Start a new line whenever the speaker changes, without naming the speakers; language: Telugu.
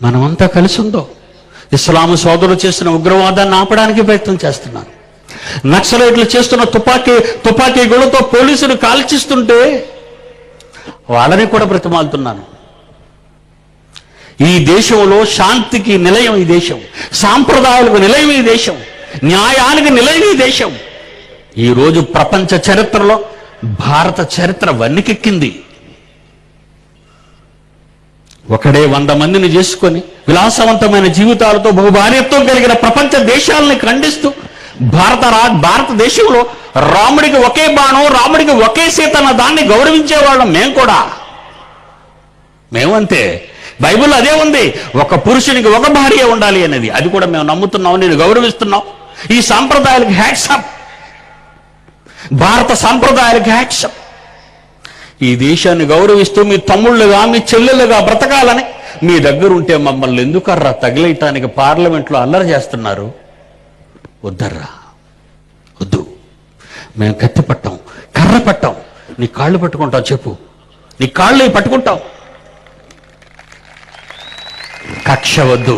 మనమంతా కలిసి ఉందో? ఇస్లాం సోదరులు చేస్తున్న ఉగ్రవాదాన్ని ఆపడానికి ప్రయత్నం చేస్తున్నారు. నక్సలైట్లు చేస్తున్న తుపాకీ గుళ్ళతో పోలీసులు కాల్చిస్తుంటే వాళ్ళని కూడా బ్రతిమాలుతున్నాను. ఈ దేశంలో శాంతికి నిలయం ఈ దేశం, సాంప్రదాయాలకు నిలయం ఈ దేశం, న్యాయానికి నిలయం ఈ దేశం. ఈరోజు ప్రపంచ చరిత్రలో భారత చరిత్ర వన్నెకెక్కింది. ఒకడే 100 మందిని చేసుకొని విలాసవంతమైన జీవితాలతో బహుభార్యత్వం కలిగిన ప్రపంచ దేశాలని ఖండిస్తూ భారతదేశంలో రాముడికి ఒకే బాణం, రాముడికి ఒకే సీత అన్న దాన్ని గౌరవించేవాళ్ళం మేమంతే. బైబిల్ అదే ఉంది, ఒక పురుషునికి ఒక భార్య ఉండాలి అనేది. అది కూడా మేము నమ్ముతున్నాం, నేను గౌరవిస్తున్నాం. ఈ సాంప్రదాయాలకు హ్యాట్సప్, భారత సాంప్రదాయాలకు హ్యాట్సప్. ఈ దేశాన్ని గౌరవిస్తూ మీ తమ్ముళ్ళుగా మీ చెల్లెళ్ళుగా బ్రతకాలని మీ దగ్గర ఉంటే మమ్మల్ని ఎందుకర్రా తగిలేయటానికి పార్లమెంట్లో అల్లరి చేస్తున్నారు? వద్దర్రా, వద్దు. మేము కత్తి పట్టాం, కర్ర పట్టాం, నీ కాళ్ళు పట్టుకుంటాం. చెప్పు, నీ కాళ్ళు పట్టుకుంటాం. కక్ష వద్దు.